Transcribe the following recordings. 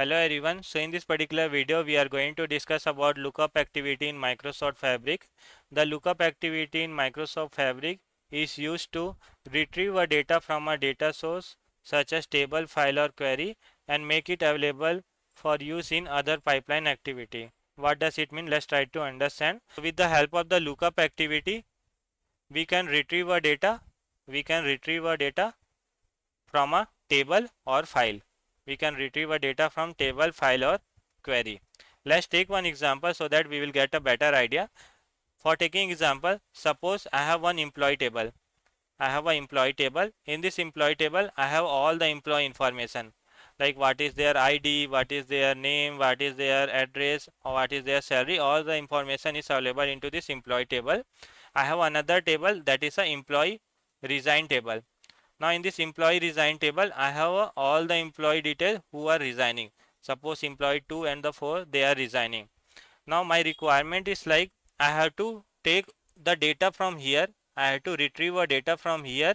Hello everyone. So in this particular video we are going to discuss about lookup activity in Microsoft Fabric. The lookup activity in Microsoft Fabric is used to retrieve a data from a data source such as table, file or query and make it available for use in other pipeline activity. What does it mean? Let's try to understand. With the help of the lookup activity we can retrieve a data from a table or file. We can retrieve a data from table, file or query. Let's take one example so that we will get a better idea. For taking example, suppose I have one employee table. I have an employee table. In this employee table, I have all the employee information like what is their ID, what is their name, what is their address, or what is their salary. All the information is available into this employee table. I have another table that is a employee resign table. Now in this employee resign table, I have all the employee details who are resigning. Suppose employee 2 and the 4 they are resigning. Now my requirement is like I have to take the data from here. I have to retrieve a data from here,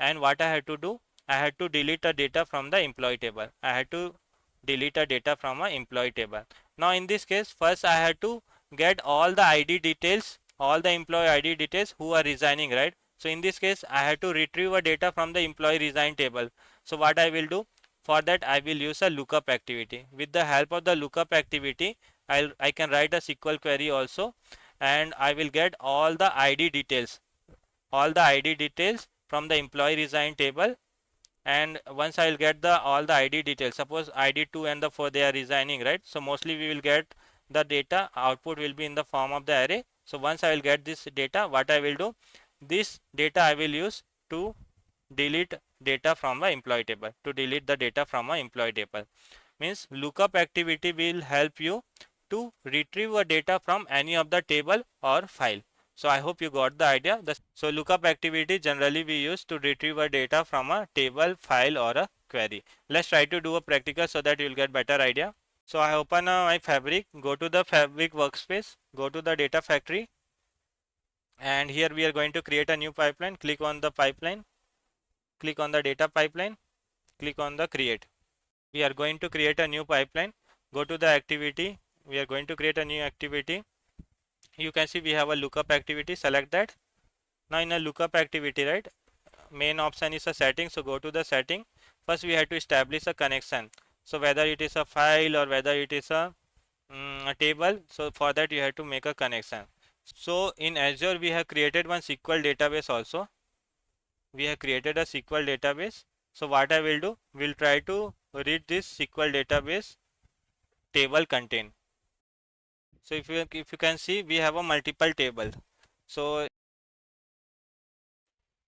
and what I had to do, I had to delete a data from the employee table. I had to delete a data from a employee table. Now in this case, first I had to get all the ID details, all the employee ID details who are resigning, right? So in this case, I had to retrieve a data from the employee resign table. So what I will do, for that I will use a lookup activity. With the help of the lookup activity, I can write a SQL query also, and I will get all the ID details from the employee resign table. And once I will get the all the ID details, suppose ID 2 and the 4 they are resigning, right? So mostly we will get the data output will be in the form of the array. So once I will get this data, what I will do, this data I will use to delete data from the employee table, to delete the data from a employee table. Means lookup activity will help you to retrieve a data from any of the table or file. So I hope you got the idea. So lookup activity generally we use to retrieve a data from a table, file or a query. Let's try to do a practical so that you will get better idea. So I open my Fabric, go to the Fabric workspace, go to the Data Factory, and here we are going to create a new pipeline. Click on the pipeline, click on the data pipeline, click on the create. We are going to create a new pipeline. Go to the activity. We are going to create a new activity. You can see we have a lookup activity. Select that. Now in a lookup activity, right, main option is a setting. So go to the setting. First we have to establish a connection. So whether it is a file or whether it is a table. So for that you have to make a connection. So in Azure we have created one SQL database also. We have created a SQL database. So what I will do, we'll try to read this SQL database table content. So if you can see, we have a multiple table. So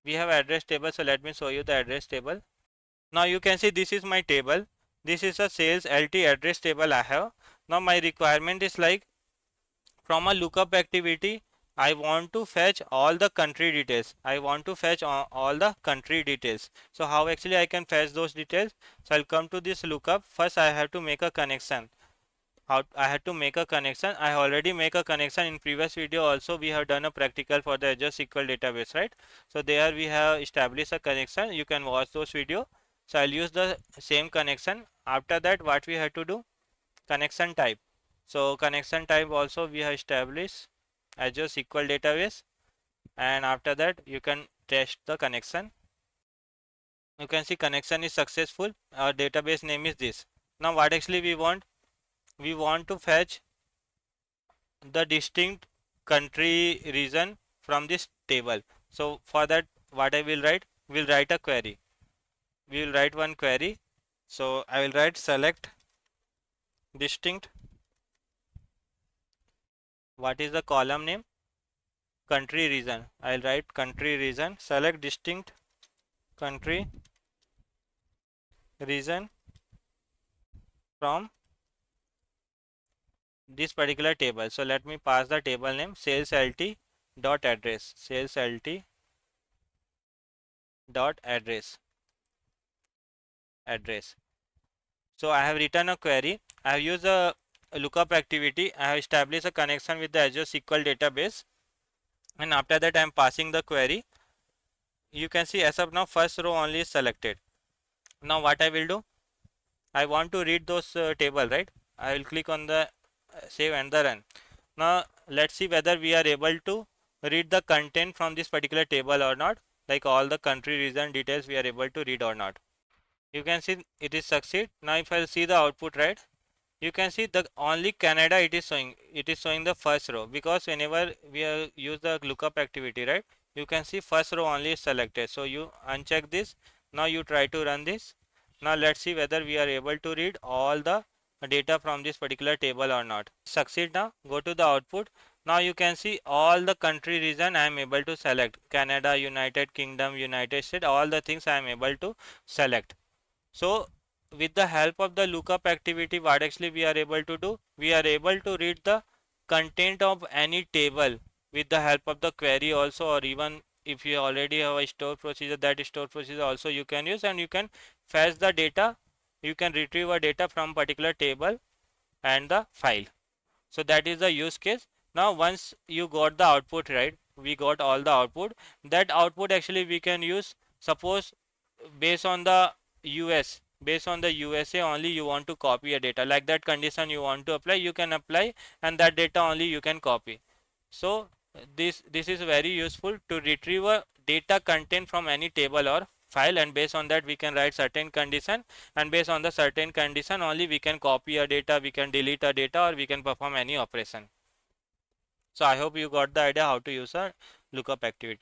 we have address table. So let me show you the address table. Now you can see this is my table. This is a sales LT address table I have. Now my requirement is like from a lookup activity, I want to fetch all the country details. I want to fetch all the country details. So how actually I can fetch those details? So I'll come to this lookup. First I have to make a connection. How I had to make a connection. I already make a connection in previous video also. We have done a practical for the Azure SQL database, right? So there we have established a connection. You can watch those video. So I'll use the same connection. After that, what we have to do, connection type. So connection type also we have established Azure SQL database, and after that you can test the connection. You can see connection is successful. Our database name is this. Now what actually we want? We want to fetch the distinct country region from this table. So for that what I will write? We'll write a query. We will write one query. So I will write select distinct. What is the column name? Country region. I'll write country region. Select distinct country region from this particular table. So let me pass the table name sales LT dot address. Sales LT dot address. So I have written a query. I have used a lookup activity. I have established a connection with the Azure SQL database, and after that I am passing the query. You can see as of now first row only is selected. Now what I will do, I want to read those table, right? I will click on the save and the run. Now let's see whether we are able to read the content from this particular table or not, like all the country region details we are able to read or not. You can see it is succeed. Now if I see the output, right, you can see the only Canada it is showing the first row, because whenever we use the lookup activity, right, you can see first row only is selected. So you uncheck this. Now you try to run this. Now let's see whether we are able to read all the data from this particular table or not. Succeed. Now go to the output. Now you can see all the country region I am able to select: Canada, United Kingdom, United States, all the things I am able to select. So with the help of the lookup activity, what actually we are able to do, we are able to read the content of any table with the help of the query also, or even if you already have a store procedure, that store procedure also you can use, and you can fetch the data, you can retrieve a data from particular table and the file. So that is the use case. Now once you got the output, right, we got all the output. That output actually we can use, suppose based on the based on the USA only you want to copy a data, like that condition you want to apply, you can apply, and that data only you can copy. So this is very useful to retrieve a data content from any table or file, and based on that we can write certain condition, and based on the certain condition only we can copy a data, we can delete a data, or we can perform any operation. So I hope you got the idea how to use a lookup activity.